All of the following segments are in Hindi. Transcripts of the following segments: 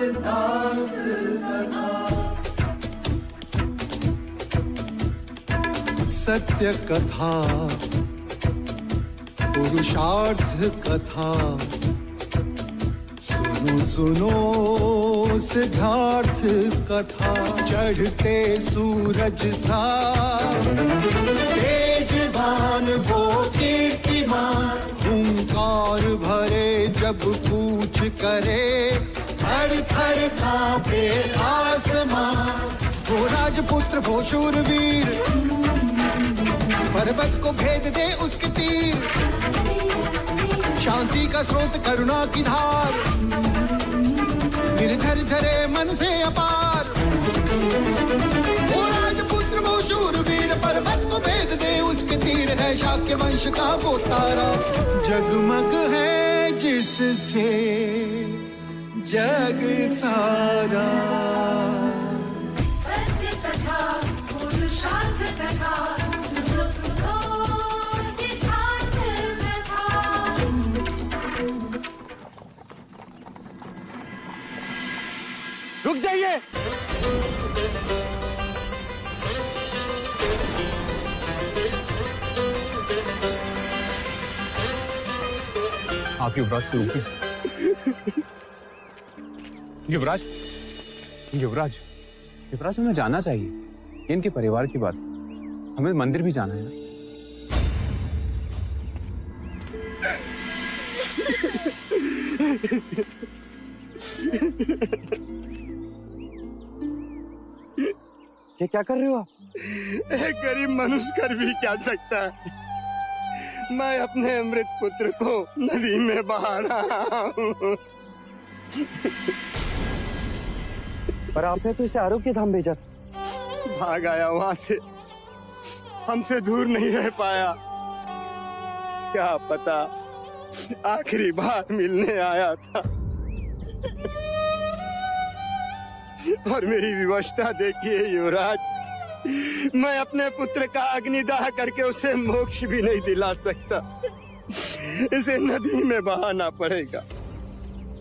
सिद्धांत कथा। सत्य कथा, पुरुषार्थ कथा, सुनो सुनो सिद्धार्थ कथा। चढ़ते सूरज सा तेजवान वो कीर्तिमान, हुंकार भरे जब कूच करे, थर थर कांपे आसमान। वो राजपुत्र वो शूरवीर, पर्वत को भेद दे उसके तीर, शांति का स्रोत करुणा की धार, निर्झर झरे मन से अपार। वो राजपुत्र वो शूरवीर, पर्वत को भेद दे उसके तीर, है शाक्य वंश का वो तारा, जगमग है जिससे जग सारा। सत्य कथा, पुरुषार्थ कथा, सुनो सुनो सिद्धार्थ कथा। रुक जाइए। आप युवराज को रोकिए। युवराज, युवराज, युवराज, हमें जाना चाहिए। इनके परिवार की बात, हमें मंदिर भी जाना है ना। ये क्या कर रहे हो आप? एक गरीब मनुष्य कर भी क्या सकता है। मैं अपने अमृत पुत्र को नदी में बहा रहा हूँ। पर आपने तो इसे आरोग्य धाम भेजा। भाग आया वहां से, हमसे दूर नहीं रह पाया। क्या पता आखिरी बार मिलने आया था। और मेरी विवशता देखिए युवराज, मैं अपने पुत्र का अग्निदाह करके उसे मोक्ष भी नहीं दिला सकता। इसे नदी में बहाना पड़ेगा।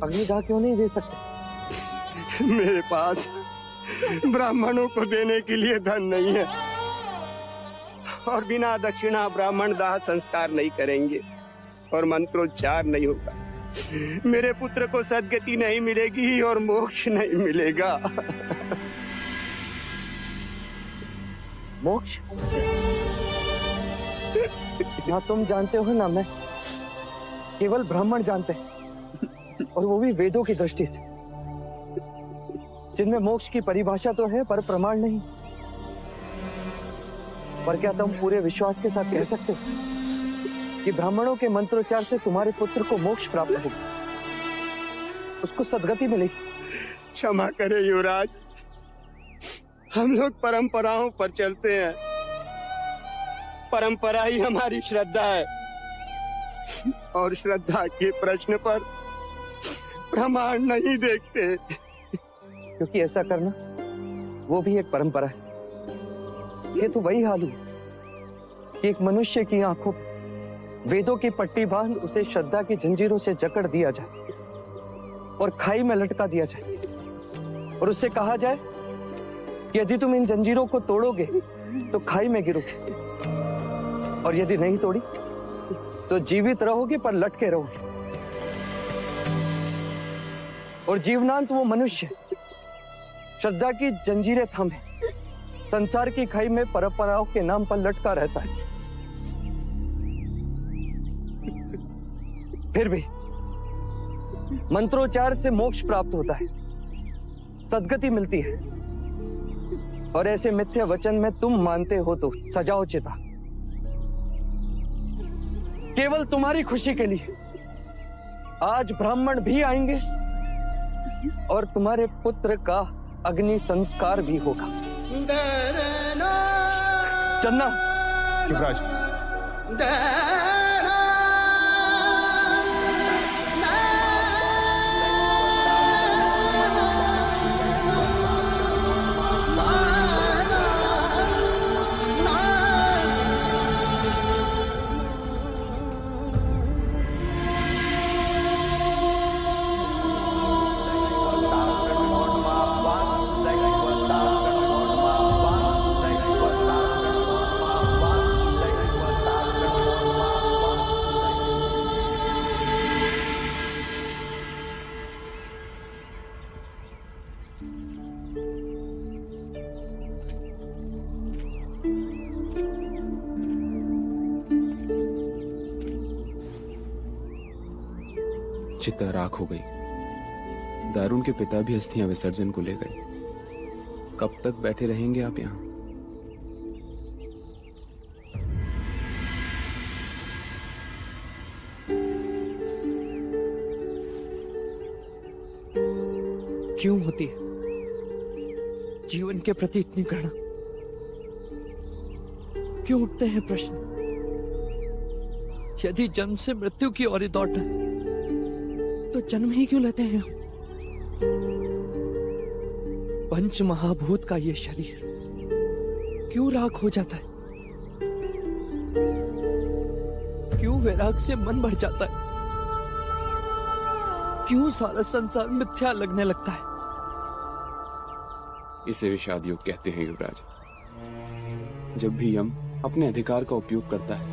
अग्निदाह क्यों नहीं दे सकते? मेरे पास ब्राह्मणों को देने के लिए धन नहीं है, और बिना दक्षिणा ब्राह्मण दाह संस्कार नहीं करेंगे और मंत्रोच्चार नहीं होगा। मेरे पुत्र को सद्गति नहीं मिलेगी और मोक्ष नहीं मिलेगा। मोक्ष? ना तुम जानते हो ना मैं, केवल ब्राह्मण जानते हैं, और वो भी वेदों की दृष्टि से, जिनमें मोक्ष की परिभाषा तो है पर प्रमाण नहीं। पर क्या तुम पूरे विश्वास के साथ कह सकते हो कि ब्राह्मणों के मंत्रोच्चार से तुम्हारे पुत्र को मोक्ष प्राप्त होगा, उसको सद्गति मिलेगी? क्षमा करे युवराज, हम लोग परंपराओं पर चलते हैं। परंपरा ही हमारी श्रद्धा है, और श्रद्धा के प्रश्न पर प्रमाण नहीं देखते। क्योंकि ऐसा करना वो भी एक परंपरा है। ये तो वही हाल हुआ कि एक मनुष्य की आंखों वेदों की पट्टी बांध उसे श्रद्धा की जंजीरों से जकड़ दिया जाए और खाई में लटका दिया जाए, और उससे कहा जाए कि यदि तुम इन जंजीरों को तोड़ोगे तो खाई में गिरोगे, और यदि नहीं तोड़ी तो जीवित रहोगे पर लटके रहोगे। और जीवनांत वो मनुष्य श्रद्धा की जंजीरें थामे संसार की खाई में परंपराओं के नाम पर लटका रहता है। फिर भी मंत्रोच्चार से मोक्ष प्राप्त होता है, सद्गति मिलती है, और ऐसे मिथ्या वचन में तुम मानते हो तो सजाओ चिता। केवल तुम्हारी खुशी के लिए आज ब्राह्मण भी आएंगे और तुम्हारे पुत्र का अग्नि संस्कार भी होगा। चन्ना, युवराज, चिता राख हो गई। दारुण के पिता भी अस्थियां विसर्जन को ले गए। कब तक बैठे रहेंगे आप यहाँ? क्यों होती है जीवन के प्रति इतनी घृणा? क्यों उठते हैं प्रश्न? यदि जन्म से मृत्यु की ओर दौड़ना है तो जन्म ही क्यों लेते हैं? पंच महाभूत का ये शरीर क्यों राख हो जाता है? क्यों वैराग से मन भर जाता है? क्यों सारा संसार मिथ्या लगने लगता है? इसे विषाद योग कहते हैं युवराज। जब भी यम अपने अधिकार का उपयोग करता है,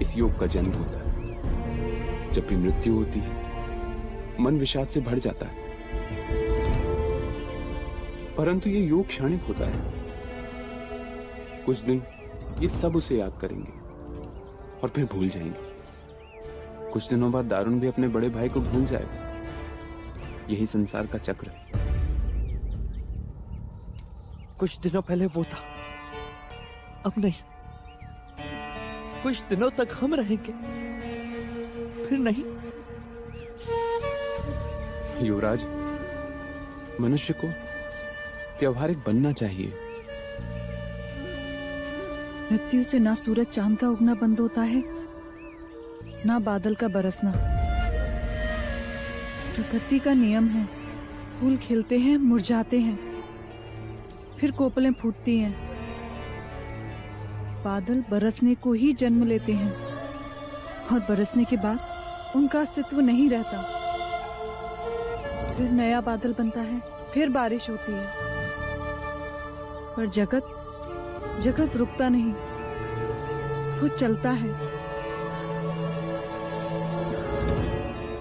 इस योग का जन्म होता है। जब भी मृत्यु होती है, मन विषाद से भर जाता है। परंतु ये योग क्षणिक होता है। कुछ दिन ये सब उसे याद करेंगे और फिर भूल जाएंगे। कुछ दिनों बाद दारुण भी अपने बड़े भाई को भूल जाएगा। यही संसार का चक्र है। कुछ दिनों पहले वो था, अब नहीं। कुछ दिनों तक हम रहेंगे, फिर नहीं। युवराज, मनुष्य को व्यवहारिक बनना चाहिए। मृत्यु से ना सूरज चांद का उगना बंद होता है, ना बादल का बरसना। प्रकृति का नियम है, फूल खिलते हैं, मुरझाते हैं, फिर कोपलें फूटती हैं। बादल बरसने को ही जन्म लेते हैं और बरसने के बाद उनका अस्तित्व नहीं रहता। फिर नया बादल बनता है, फिर बारिश होती है। पर जगत रुकता नहीं, वो चलता है।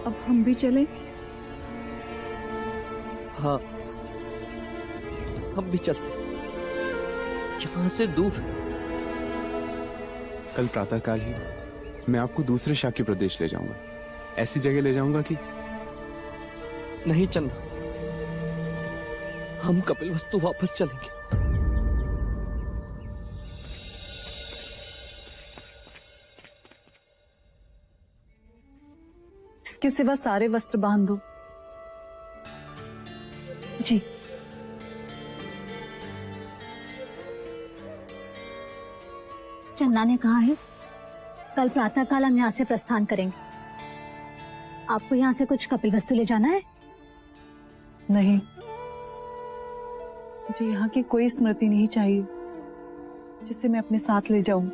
अब हम भी चलें? हाँ, हम भी चलते, यहां से दूर। कल प्रातःकाल ही मैं आपको दूसरे शाक्य प्रदेश ले जाऊंगा। ऐसी जगह ले जाऊंगा कि नहीं चलना, हम कपिलवस्तु वापस चलेंगे। इसके सिवा सारे वस्त्र बांध दो। जी। चन्ना ने कहा है कल प्रातःकाल हम यहाँ से प्रस्थान करेंगे। आपको यहाँ से कुछ कपिलवस्तु ले जाना है? नहीं, मुझे यहाँ की कोई स्मृति नहीं चाहिए जिसे मैं अपने साथ ले जाऊं।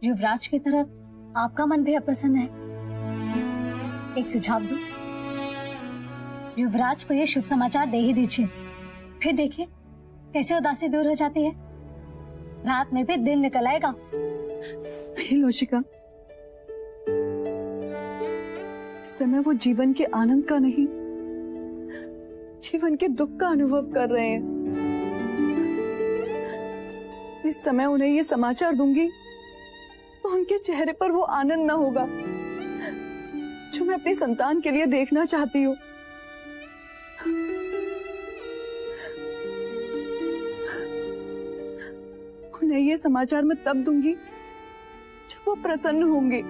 युवराज की तरफ आपका मन भी अप्रसन्न है। एक सुझाव दूं? युवराज को ये शुभ समाचार दे ही दीजिए, फिर देखिए कैसे उदासी दूर हो जाती है। रात में भी दिन निकल आएगा। नहीं लोशिका, इस समय वो जीवन के आनंद का नहीं, जीवन के दुख का अनुभव कर रहे हैं। इस समय उन्हें ये समाचार दूंगी तो उनके चेहरे पर वो आनंद ना होगा जो मैं अपनी संतान के लिए देखना चाहती हूँ। उन्हें ये समाचार मैं तब दूंगी जब वो प्रसन्न होंगे।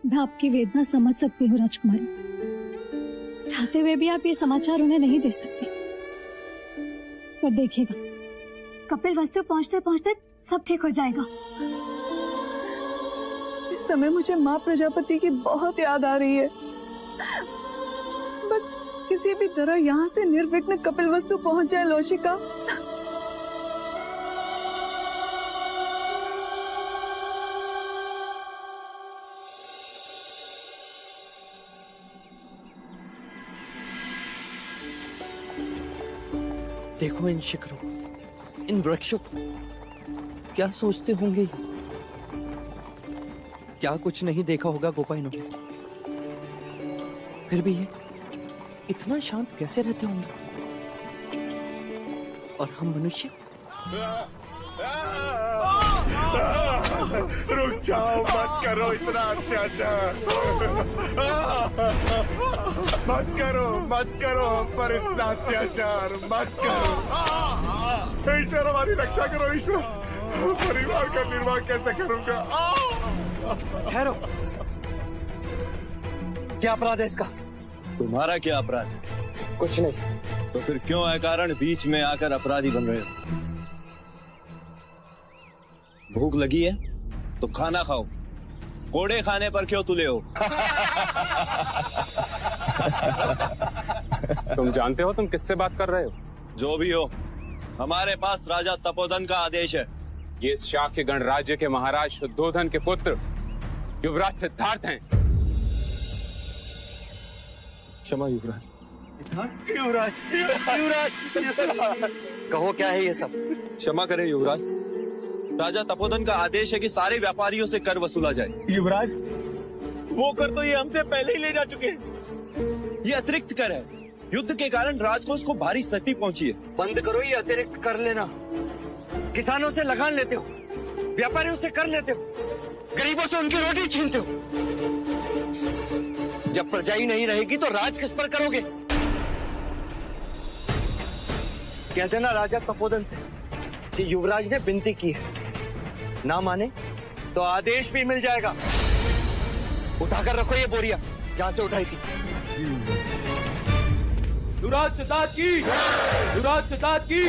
मैं आपकी वेदना समझ सकती हूँ राजकुमारी। चाहते हुए भी आप ये समाचार उन्हें नहीं दे सकते। पर देखिएगा, कपिलवस्तु पहुँचते पहुँचते सब ठीक हो जाएगा। इस समय मुझे माँ प्रजापति की बहुत याद आ रही है। बस किसी भी तरह यहाँ से निर्विघ्न कपिलवस्तु पहुँच जाए लोशिका। देखो इन शिखरों, इन वृक्षों को, क्या सोचते होंगे ये? क्या कुछ नहीं देखा होगा गोपाइनों ने? फिर भी ये इतना शांत कैसे रहते होंगे? और हम मनुष्य रुक जाओ, मत करो इतना अत्याचार। मत करो हम पर इतना अत्याचार, मत करो। ईश्वर हमारी रक्षा करो ईश्वर, परिवार का निर्वाह कैसे करूंगा? ठहरो, क्या अपराध है इसका? तुम्हारा क्या अपराध है? कुछ नहीं। तो फिर क्यों अकारण बीच में आकर अपराधी बन रहे हो? भूख लगी है तो खाना खाओ, कोड़े खाने पर क्यों तुले हो? तुम जानते हो तुम किससे बात कर रहे हो? जो भी हो, हमारे पास राजा तपोधन का आदेश है। ये शाक्य गणराज्य के महाराज शुद्धोधन के पुत्र युवराज सिद्धार्थ हैं। क्षमा युवराज। कहो क्या है ये सब? क्षमा करें युवराज, राजा तपोधन का आदेश है कि सारे व्यापारियों से कर वसूला जाए। युवराज, वो कर तो ये हमसे पहले ही ले जा चुके हैं। ये अतिरिक्त कर है। युद्ध के कारण राजकोष को भारी क्षति पहुंची है। बंद करो ये अतिरिक्त कर लेना। किसानों से लगान लेते हो, व्यापारियों से कर लेते हो, गरीबों से उनकी रोटी छीनते हो। जब प्रजा ही नहीं रहेगी तो राज किस पर करोगे? कह देना राजा तपोधन से कि युवराज ने विनती की है, ना माने तो आदेश भी मिल जाएगा। उठाकर रखो ये बोरिया जहां से उठाई थी। युवराज सिद्धार्थ की, युवराज सिद्धार्थ की,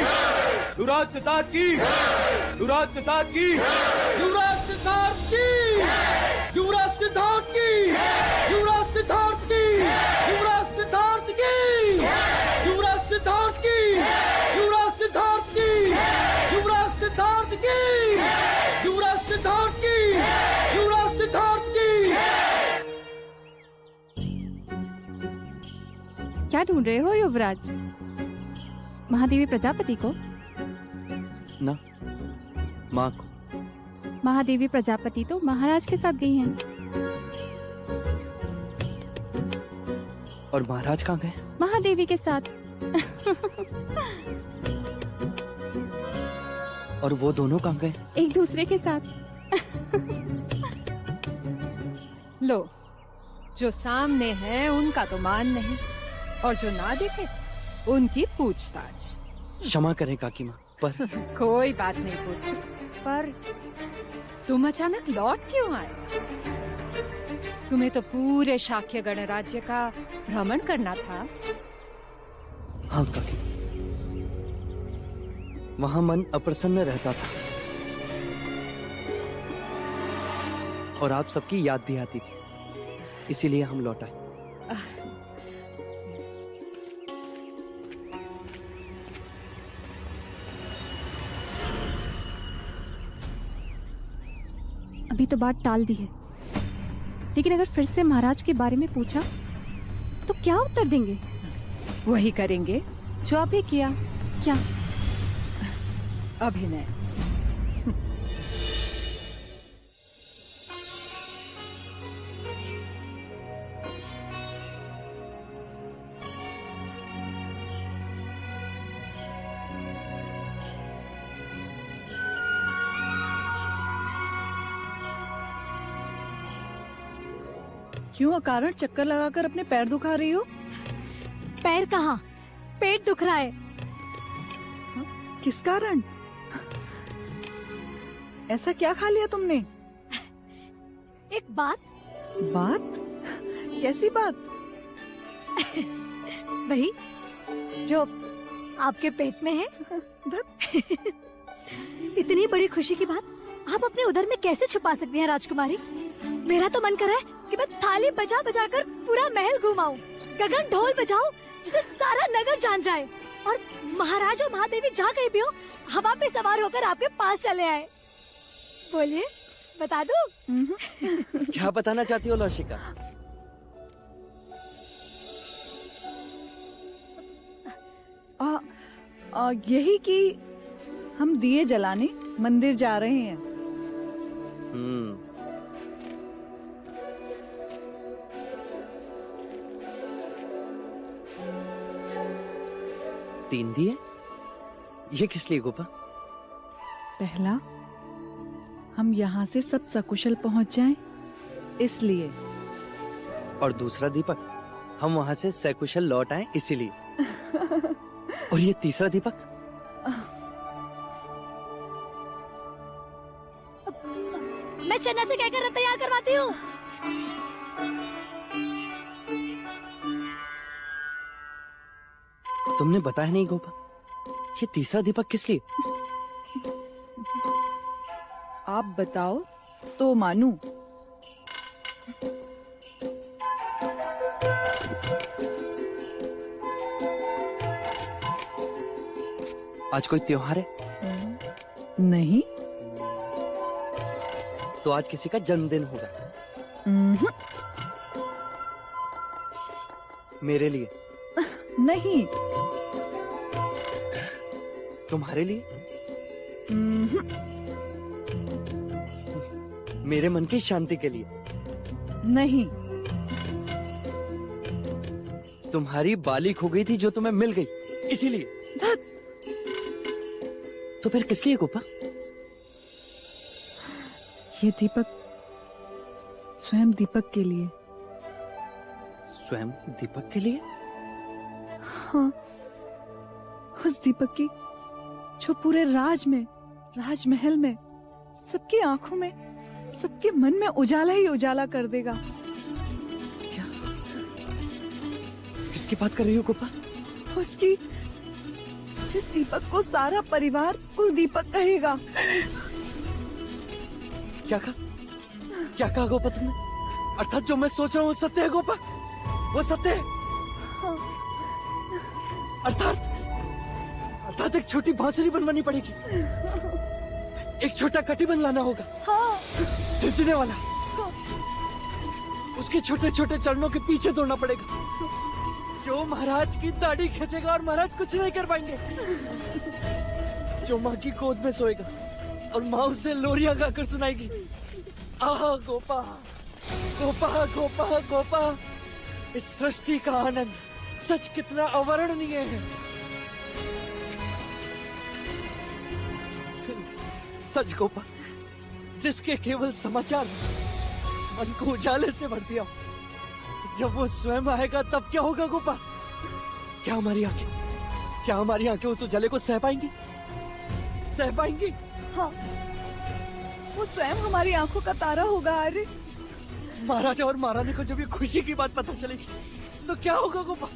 युवराज सिद्धार्थ की, युवराज सिद्धार्थ की, युवराज सिद्धार्थ की, युवराज सिद्धार्थ की, युवराज सिद्धार्थ की, युवराज सिद्धार्थ की, युवराज सिद्धार्थ की, युवराज सिद्धार्थ की, युवराज सिद्धार्थ की, युवराज सिद्धार्थ की, युवराज सिद्धार्थ की। क्या ढूंढ रहे हो युवराज? महादेवी प्रजापति को? ना, माँ को। महादेवी प्रजापति तो महाराज के साथ गई हैं। और महाराज कहाँ गए? महादेवी के साथ। और वो दोनों कहाँ गए? एक दूसरे के साथ। लो, जो सामने है उनका तो मान नहीं, और जो ना देखे उनकी पूछताछ। क्षमा करें काकी माँ, पर कोई बात नहीं पुत्र, पर तुम अचानक लौट क्यों आए? तुम्हें तो पूरे शाक्य गणराज्य का भ्रमण करना था। हाँ काकी, वहाँ मन अप्रसन्न रहता था और आप सबकी याद भी आती थी, इसीलिए हम लौट आए। अभी तो बात टाल दी है, लेकिन अगर फिर से महाराज के बारे में पूछा तो क्या उत्तर देंगे? वही करेंगे जो अभी किया। क्या? अभिनय। क्यों अकारण चक्कर लगाकर अपने पैर दुखा रही हो? पैर कहाँ, पेट दुख रहा है। किस कारण? ऐसा क्या खा लिया तुमने? एक बात। बात? कैसी बात? वही जो आपके पेट में है। इतनी बड़ी खुशी की बात आप अपने उधर में कैसे छुपा सकती हैं राजकुमारी? मेरा तो मन कर रहा है कि मैं थाली बजा बजा कर पूरा महल घुमाऊं, गगन ढोल बजाऊं जिसे सारा नगर जान जाए, और महाराज और महादेवी जहाँ कहीं भी हो हवा पे सवार होकर आपके पास चले आए। बोलिए, बता दूं? क्या बताना चाहती हो लौशिका? यही कि हम दिए जलाने मंदिर जा रहे हैं। तीन दिए? ये किस लिए गोपा? पहला, हम यहाँ से सब सकुशल पहुँच जाएं, इसलिए। और दूसरा दीपक, हम वहाँ से सकुशल लौट आए इसीलिए। और ये तीसरा दीपक, मैं चन्ना से कहकर तैयार करवाती हूँ। तुमने बताया नहीं गोपा, ये तीसरा दीपक किस लिए? आप बताओ तो मानू। आज कोई त्योहार है? नहीं। तो आज किसी का जन्मदिन होगा? मेरे लिए? नहीं। तुम्हारे लिए? मेरे मन की शांति के लिए? नहीं। तुम्हारी बाली खो गई थी जो तुम्हें मिल गई, इसीलिए? तो फिर किस लिए गोपा? ये दीपक स्वयं दीपक के लिए। स्वयं दीपक के लिए? हाँ, उस दीपक की जो पूरे राजमहल में सबकी आंखों में, सबके मन में उजाला ही उजाला कर देगा। क्या? किसकी बात कर रही हो गोपा? उसकी, जिस दीपक को सारा परिवार कुल दीपक कहेगा। क्या कहा? क्या कहा गोपा तुमने? अर्थात जो मैं सोच रहा हूँ वो सत्य है गोपा? वो सत्य है? हाँ। अर्थात एक छोटी बांसुरी बनवानी पड़ेगी, एक छोटा कटिबंध लाना होगा। हाँ। झुंझुने वाला। हाँ। उसके छोटे छोटे चरणों के पीछे दौड़ना पड़ेगा, जो महाराज की दाढ़ी खींचेगा और महाराज कुछ नहीं कर पाएंगे। जो माँ की गोद में सोएगा और माँ उसे लोरियां गाकर सुनाएगी। आहा गोपा, गोपा, गोपा, गोपा, इस सृष्टि का आनंद सच कितना अवर्णनीय है। सच गोपा, जिसके केवल समाचार मन को उजाले से भर दिया, जब वो स्वयं आएगा तब क्या होगा गोपा? क्या हमारी आंखें उस उजाले को सह पाएंगी? सह पाएंगी? हाँ, वो स्वयं हमारी आंखों का तारा होगा। अरे महाराजा और महारानी को जब ये खुशी की बात पता चलेगी तो क्या होगा गोपा?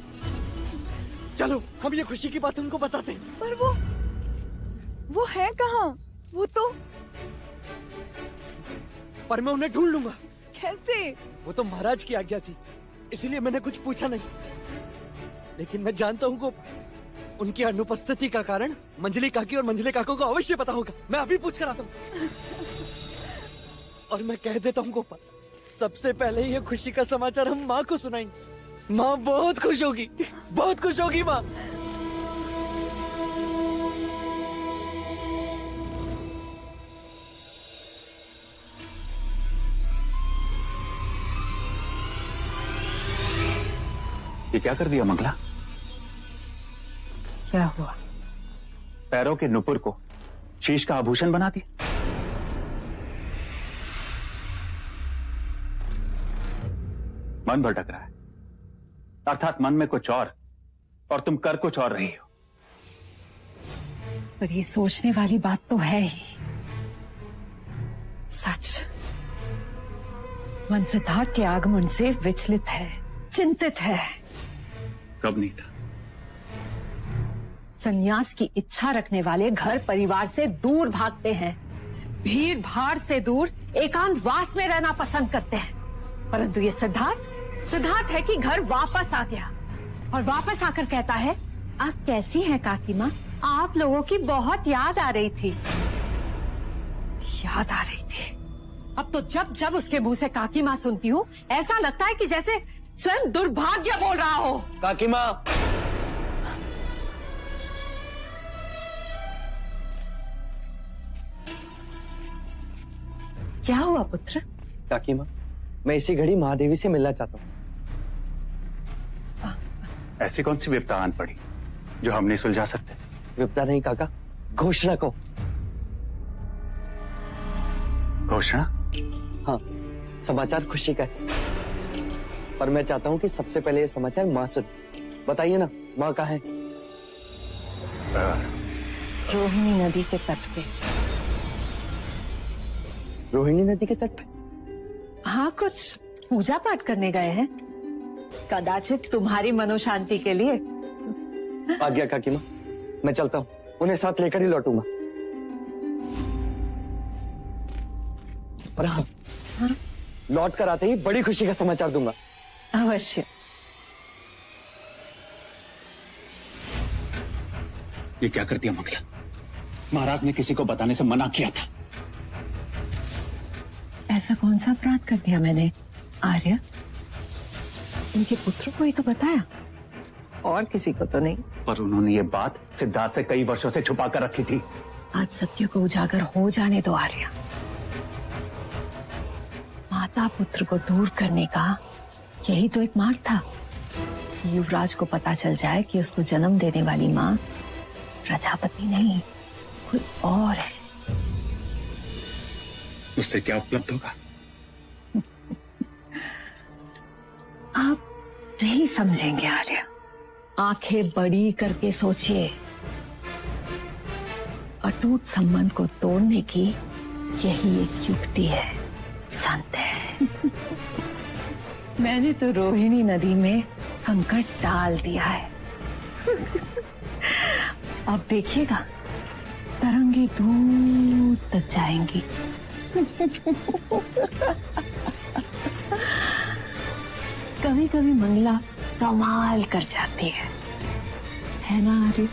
चलो हम ये खुशी की बात उनको बताते हैं। पर वो है कहाँ? वो तो, पर मैं उन्हें ढूंढ लूंगा। कैसे? वो तो महाराज की आज्ञा थी, इसलिए मैंने कुछ पूछा नहीं। लेकिन मैं जानता हूँ गोपा, उनकी अनुपस्थिति का कारण मंजली काकी और मंजली काको को अवश्य पता होगा। मैं अभी पूछ कर आता हूँ। और मैं कह देता हूँ गोपा, सबसे पहले ये खुशी का समाचार हम माँ को सुनाएंगे। माँ बहुत खुश होगी, बहुत खुश होगी माँ। ये क्या कर दिया मंगला? क्या हुआ? पैरों के नुपुर को शीश का आभूषण बना दिया। मन भटक रहा है, अर्थात मन में कुछ और तुम कर कुछ और रही हो। पर ये सोचने वाली बात तो है ही। सच, मन सिद्धार्थ के आगमन से विचलित है, चिंतित है। कब नहीं था? संन्यास की इच्छा रखने वाले घर परिवार से दूर भागते हैं, भीड़ भाड़ से दूर एकांतवास में रहना पसंद करते हैं। परंतु ये सिद्धार्थ है कि घर वापस आ गया और वापस आकर कहता है, आप कैसी हैं काकी माँ? आप लोगों की बहुत याद आ रही थी। याद आ रही थी। अब तो जब जब उसके मुंह से काकी माँ सुनती हूँ, ऐसा लगता है कि जैसे स्वयं दुर्भाग्य बोल रहा हो। काकी माँ, क्या हुआ पुत्र? काकी माँ, मैं इसी घड़ी महादेवी से मिलना चाहता हूँ। ऐसी कौन सी विपदा आन पड़ी जो हम नहीं सुलझा सकते? विपदा नहीं काका, घोषणा को। घोषणा? हाँ, समाचार खुशी का है, पर मैं चाहता हूँ कि सबसे पहले ये समाचार माँ सुन। बताइए ना, माँ कहाँ है? रोहिणी नदी के तट पे। रोहिणी नदी के तट पे? हाँ, कुछ पूजा पाठ करने गए हैं, कदाचित तुम्हारी मनोशांति के लिए। आज्ञा काकी माँ, मैं चलता हूँ, उन्हें साथ लेकर ही लौटूंगा। और हाँ, लौट कर आते ही बड़ी खुशी का समाचार दूंगा। अवश्य। ये क्या कर दिया मंगला? महाराज ने किसी को बताने से मना किया था। ऐसा कौन सा अपराध कर दिया मैंने आर्य? उनके पुत्र को ही तो बताया, और किसी को तो नहीं। पर उन्होंने ये बात सिद्धार्थ से कई वर्षों से छुपा कर रखी थी। आज सत्य को उजागर हो जाने दो आर्य। माता पुत्र को दूर करने का यही तो एक मार्ग था। युवराज को पता चल जाए कि उसको जन्म देने वाली माँ प्रजापति नहीं, कोई और है। उससे क्या उपलब्ध होगा? आप नहीं समझेंगे आर्य। आंखें बड़ी करके सोचिए। अटूट संबंध को तोड़ने की यही एक युक्ति है, संदेह। मैंने तो रोहिणी नदी में कंकड़ डाल दिया है। अब देखिएगा, तरंगे दूर तक जाएंगी। कभी कभी मंगला कमाल कर जाती है ना आर्य?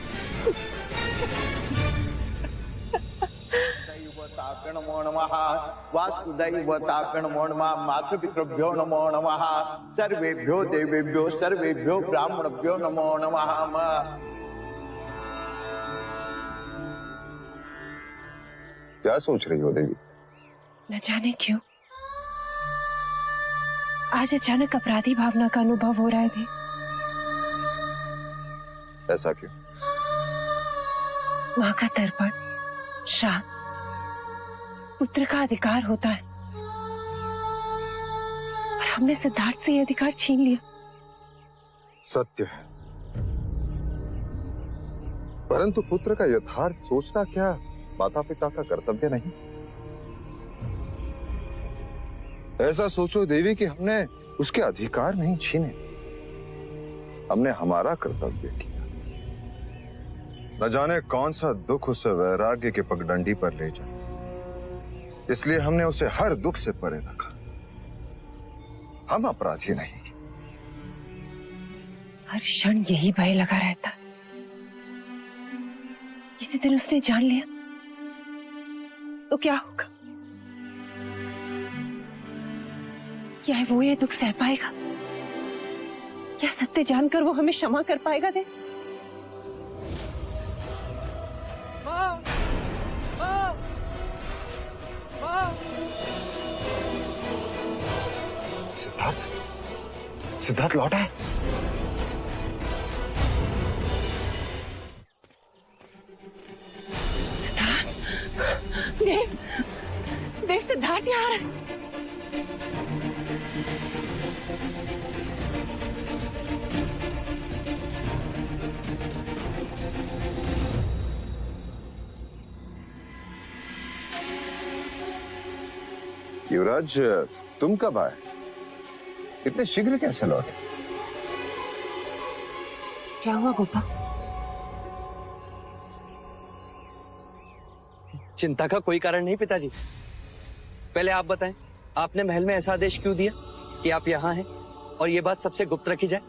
नमो नमः। वासुदैवताकण नमो नमः। मातृपितृभ्यो नमो नमः। सर्वेभ्यो देवेभ्यो सर्वेभ्यो ब्राह्मणभ्यो नमो नमः। क्या सोच रही हो देवी? न जाने क्यों आज अचानक अपराधी भावना का अनुभव हो रहा है। ऐसा क्यों? माँ का तर्पण, श्राद्ध, पुत्र का अधिकार होता है, और हमने सिद्धार्थ से ये अधिकार छीन लिया। सत्य है, परंतु पुत्र का यथार्थ सोचना क्या माता पिता का कर्तव्य नहीं? ऐसा सोचो देवी कि हमने उसके अधिकार नहीं छीने, हमने हमारा कर्तव्य किया। न जाने कौन सा दुख उसे वैराग्य के पगडंडी पर ले जाए, इसलिए हमने उसे हर दुख से परे रखा। हम अपराधी नहीं। हर क्षण यही भय लगा रहता। किसी दिन उसने जान लिया तो क्या होगा? क्या है वो ये दुख सह पाएगा? क्या सत्य जानकर वो हमें क्षमा कर पाएगा? दे सिद्धार्थ लौटा है। सिद्धार्थ, देव, देव, सिद्धार्थ यहाँ आ रहा है। युवराज, तुम कब आए? इतने शीघ्र कैसे लौटे? क्या हुआ गोपा? चिंता का कोई कारण नहीं पिताजी। पहले आप बताएं, आपने महल में ऐसा आदेश क्यों दिया कि आप यहाँ हैं और ये बात सबसे गुप्त रखी जाए?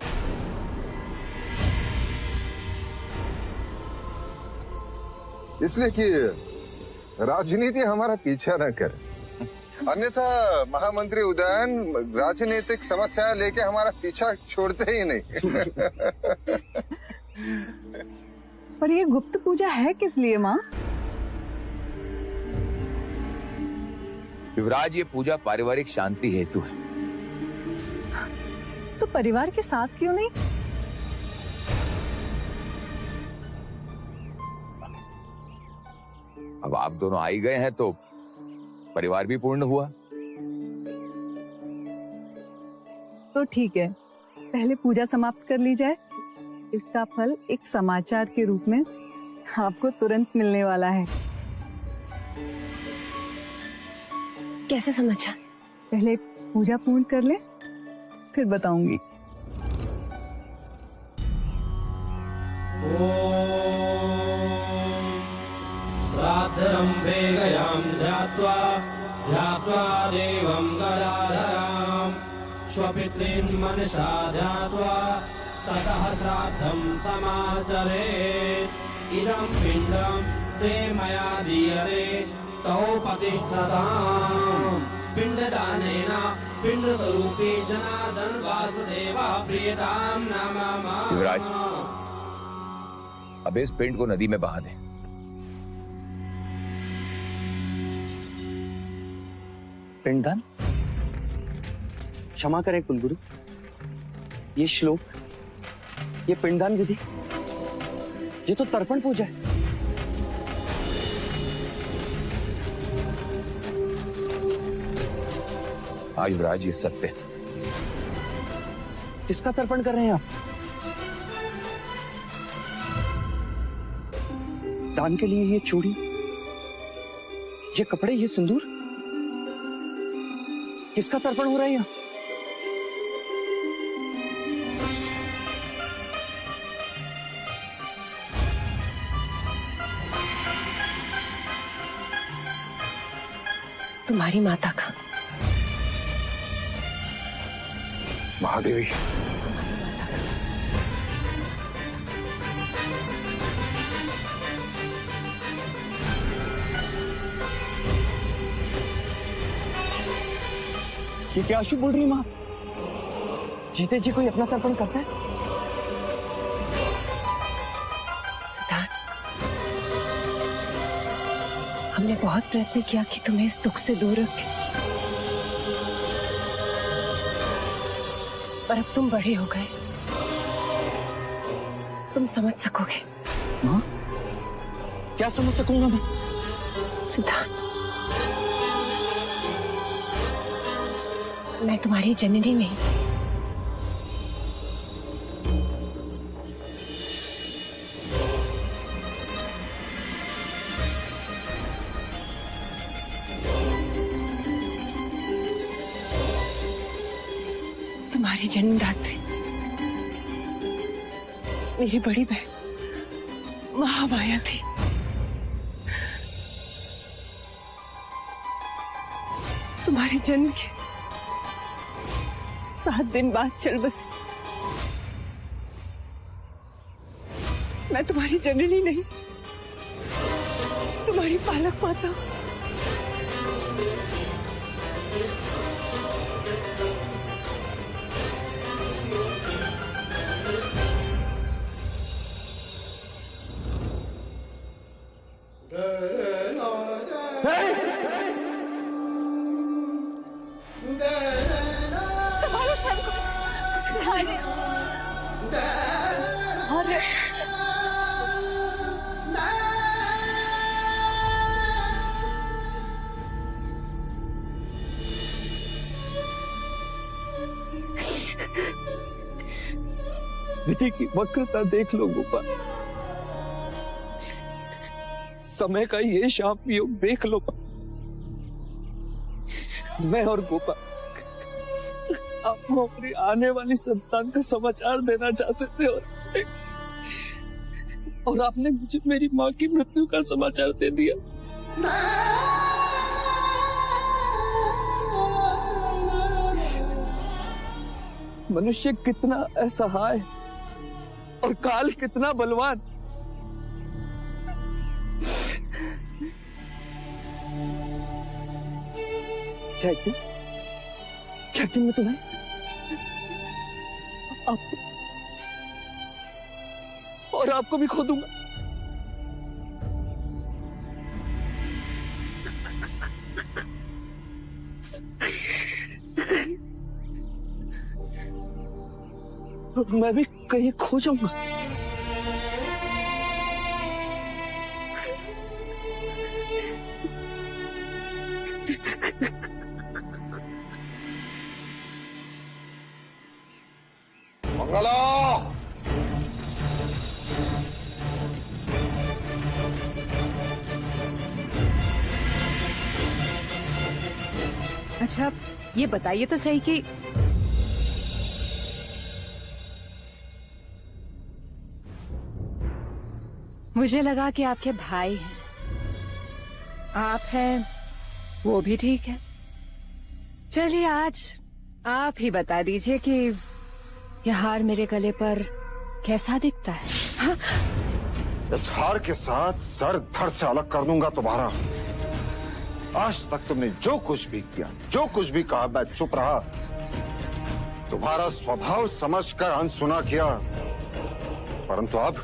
इसलिए कि राजनीति हमारा पीछा न करे, अन्यथा महामंत्री उदयन राजनीतिक समस्या लेके हमारा पीछा छोड़ते ही नहीं। पर ये गुप्त पूजा है किस लिए माँ? युवराज, ये पूजा पारिवारिक शांति हेतु है। तो परिवार के साथ क्यों नहीं? अब आप दोनों आ ही गए हैं तो परिवार भी पूर्ण हुआ। तो ठीक है, पहले पूजा समाप्त कर ली जाए। इसका फल एक समाचार के रूप में आपको तुरंत मिलने वाला है। कैसे समाचार? पहले पूजा पूर्ण कर ले, फिर बताऊंगी। श्राद्धरम्भे गयां ध्यात्वा ध्यात्वा देवं गदाधरां स्वपितॄन् मनसा ध्यात्वा ततः श्राद्धं समाचरेत्। इदं पिण्डं ते मया दीयते तौ प्रतिष्ठताम्। पिण्डदानेन पिण्डस्वरूपी जनार्दन वासुदेवा प्रियतां नमः। युवराज, अब इस पिंड को नदी में बहा दें। पिंडदान? क्षमा करें कुलगुरु, ये श्लोक, ये पिंडदान विधि, ये तो तर्पण पूजा है। हाँ युवराज, ये सत्य है। किसका तर्पण कर रहे हैं आप? दान के लिए ये चूड़ी, ये कपड़े, ये सिंदूर, किसका तर्पण हो रहा है यहाँ? तुम्हारी माता का। महादेवी, ये क्या अशुभ बोल रही है माँ? जीते जी कोई अपना तर्पण करता है? सिद्धार्थ, हमने बहुत प्रयत्न किया कि तुम्हें इस दुख से दूर रखें, पर अब तुम बड़े हो गए, तुम समझ सकोगे। माँ, क्या समझ सकूंगा मैं? सिद्धार्थ, मैं तुम्हारी जननी नहीं, तुम्हारी जन्मदात्री, मेरी बड़ी बहन महामाया थी। तुम्हारे जन्म के 7 दिन बाद चल बसी। मैं तुम्हारी जननी नहीं, तुम्हारी पालक माता। संभालो स्वयं को। विधि की वक्रता देख लो गोपाल, समय का ये शाप योग देख लो। मैं और गोपाल आपको अपनी आने वाली संतान का समाचार देना चाहते थे और आपने मुझे मेरी माँ की मृत्यु का समाचार दे दिया। मनुष्य कितना असहाय और काल कितना बलवान। क्या मैं तुम्हें आपको और आपको भी खो दूंगा। मैं भी कहीं खो जाऊंगा। अच्छा ये बताइए तो सही कि मुझे लगा कि आपके भाई हैं, आप हैं, वो भी ठीक है। चलिए आज आप ही बता दीजिए कि यह हार मेरे गले पर कैसा दिखता है। हाँ? इस हार के साथ सर धड़ से अलग कर दूंगा तुम्हारा। आज तक तुमने जो कुछ भी किया, जो कुछ भी कहा, मैं चुप रहा, तुम्हारा स्वभाव समझकर अनसुना किया। परंतु अब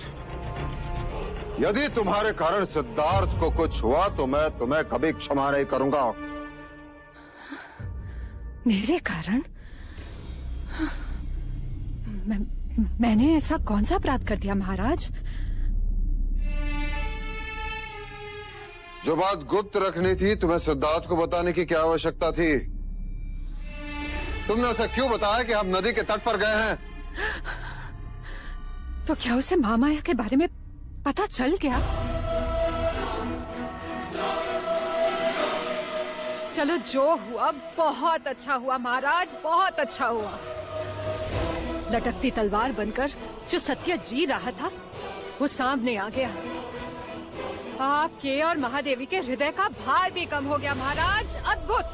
यदि तुम्हारे कारण सिद्धार्थ को कुछ हुआ तो मैं तुम्हें कभी क्षमा नहीं करूंगा। मेरे कारण? मैंने ऐसा कौन सा अपराध कर दिया महाराज? जो बात गुप्त रखनी थी तुम्हें सिद्धार्थ को बताने की क्या आवश्यकता थी? तुमने उसे क्यों बताया कि हम नदी के तट पर गए हैं? तो क्या उसे महामाया के बारे में पता चल गया? चलो जो हुआ बहुत अच्छा हुआ महाराज, बहुत अच्छा हुआ। लटकती तलवार बनकर जो सत्य जी रहा था वो सामने आ गया। आपके और महादेवी के हृदय का भार भी कम हो गया महाराज, अद्भुत।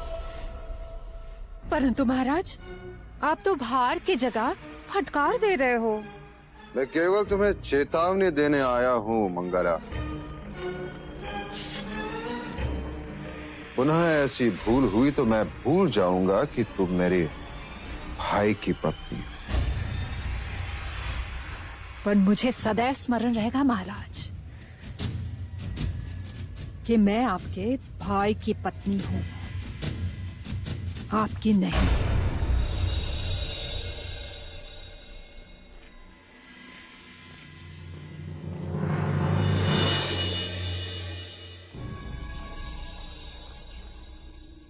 परंतु महाराज आप तो भार की जगह फटकार दे रहे हो। मैं केवल तुम्हें चेतावनी देने आया हूँ मंगला। पुनः ऐसी भूल हुई तो मैं भूल जाऊंगा कि तुम मेरे भाई की पत्नी हो। पर मुझे सदैव स्मरण रहेगा महाराज कि मैं आपके भाई की पत्नी हूँ, आपकी नहीं।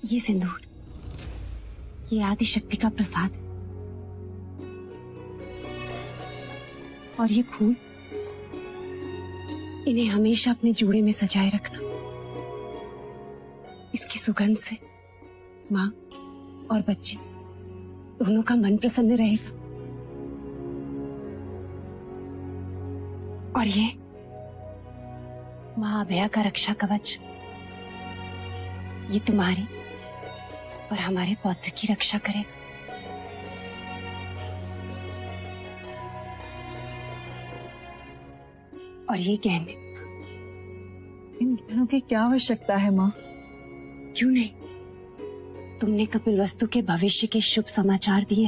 ये सिंदूर, ये आदि शक्ति का प्रसाद है। और ये फूल, इन्हें हमेशा अपने जूड़े में सजाए रखना। इसकी सुगंध से माँ और बच्चे दोनों का मन प्रसन्न रहेगा। और ये माँ अभया का रक्षा कवच, ये तुम्हारी और हमारे पौत्र की रक्षा करेगा। और ये गहने, इन गहनों की क्या आवश्यकता है माँ? क्यों नहीं, तुमने कपिलवस्तु के भविष्य के शुभ समाचार दिए,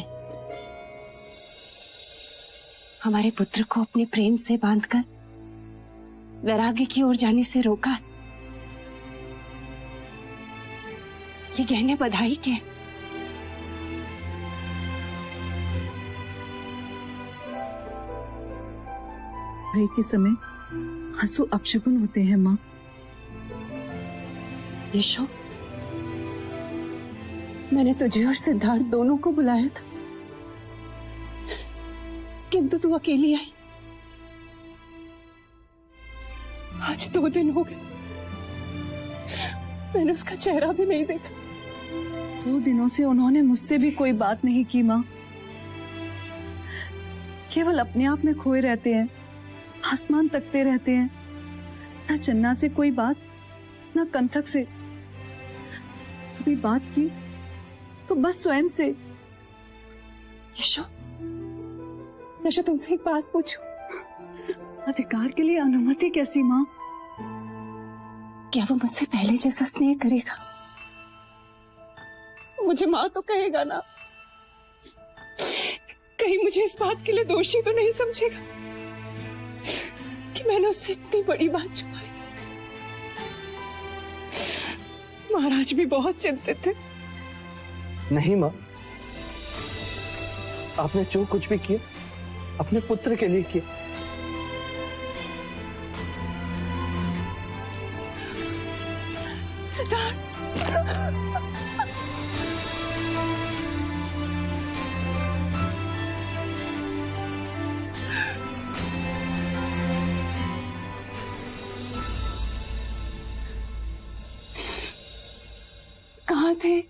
हमारे पुत्र को अपने प्रेम से बांधकर वैराग्य की ओर जाने से रोका। ये गहने बधाई के। भय के समय आंसू अपशकुन होते हैं माँ। यशो, मैंने तुझे और सिद्धार्थ दोनों को बुलाया था, किंतु तू अकेली आई। आज 2 दिन हो गए, मैंने उसका चेहरा भी नहीं देखा। 2 दिनों से उन्होंने मुझसे भी कोई बात नहीं की माँ। केवल अपने आप में खोए रहते हैं, आसमान तकते रहते हैं। न चन्ना से कोई बात, न कंथक से। कभी बात की तो बस स्वयं से। यशो, यशो तुमसे एक बात पूछूं? अधिकार के लिए अनुमति कैसी माँ? क्या वो मुझसे पहले जैसा स्नेह करेगा? मुझे माँ तो कहेगा ना? कहीं मुझे इस बात के लिए दोषी तो नहीं समझेगा कि मैंने उससे इतनी बड़ी बात छुपाई? महाराज भी बहुत चिंतित थे। नहीं माँ, आपने जो कुछ भी किया अपने पुत्र के लिए किया। कहाँ थे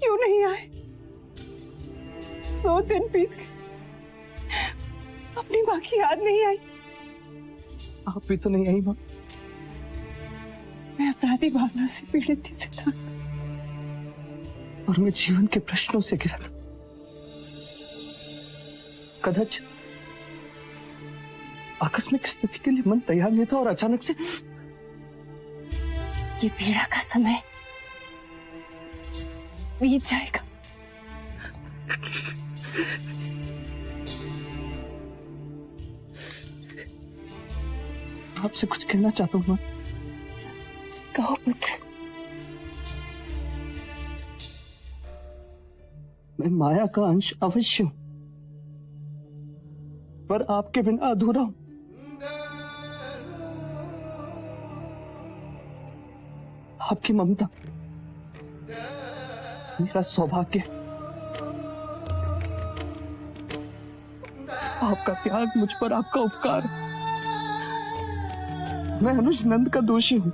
क्यों नहीं आए? 2 दिन बीत गए, अपनी माँ की याद नहीं आई। आप भी तो नहीं आई माँ। मैं अपराधी भावना से पीड़ित थी सिद्धार्थ, और मैं जीवन के प्रश्नों से घिरा था। कदाचित आकस्मिक स्थिति के लिए मन तैयार नहीं था और अचानक से ये पीड़ा का समय बीत जाएगा। आपसे कुछ कहना चाहता हूं मां। कहो पुत्र। मैं माया का अंश अवश्य हूं, पर आपके बिना अधूरा हूं। आपकी ममता मेरा सौभाग्य, आपका त्याग मुझ पर आपका उपकार। मैं अनुज नंद का दोषी हूं,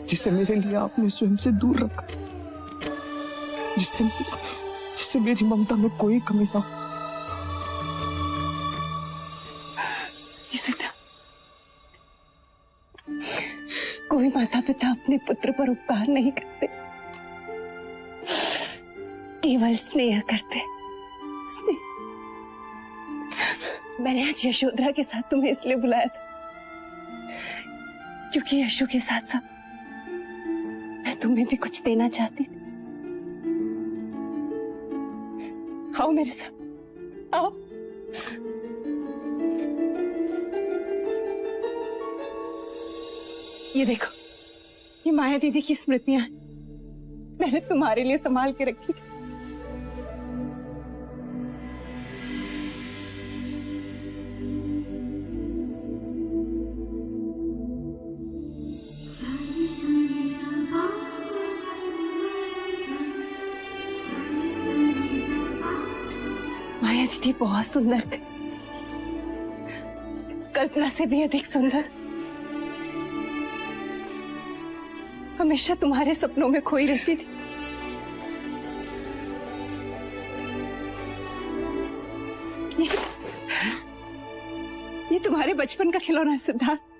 जिसे मेरे लिए आपने स्वयं से दूर रखा, जिससे मेरी ममता में कोई कमी ना हो। कोई माता पिता अपने पुत्र पर उपकार नहीं करते, केवल स्नेह करते। स्नेह। मैंने आज यशोधरा के साथ तुम्हें इसलिए बुलाया था क्योंकि यशो के साथ साथ मैं तुम्हें भी कुछ देना चाहती थी। आओ मेरे साथ, आओ। ये देखो, ये माया दीदी की स्मृतियां मैंने तुम्हारे लिए संभाल के रखी थी। माया दीदी बहुत सुंदर थे, कल्पना से भी अधिक सुंदर। हमेशा तुम्हारे सपनों में खोई रहती थी। ये तुम्हारे बचपन का खिलौना है सिद्धार्थ।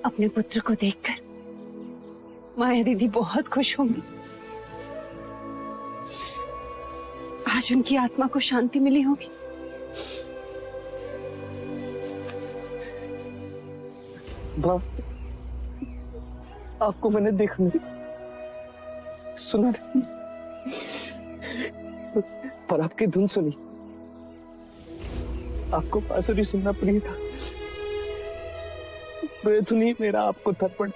अपने पुत्र को देखकर माया दीदी बहुत खुश होंगी। आज उनकी आत्मा को शांति मिली होगी। माँ, आपको मैंने देखा नहीं, सुना नहीं, पर आपकी धुन सुनी। आपको बांसुरी सुनना प्रिय था, बेधुनी मेरा आपको तर्पण।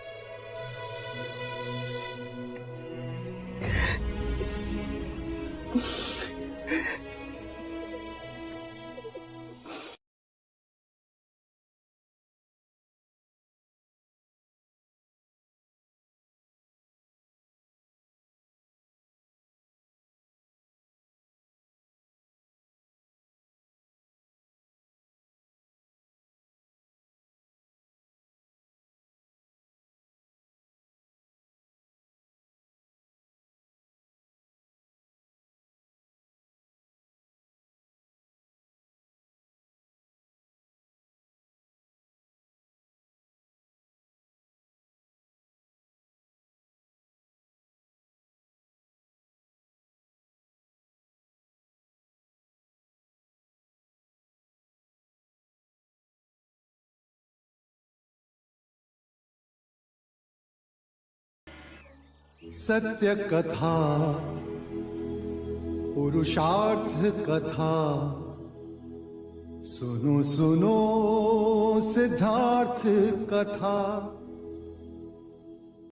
सत्य कथा पुरुषार्थ कथा सुनो सुनो सिद्धार्थ कथा।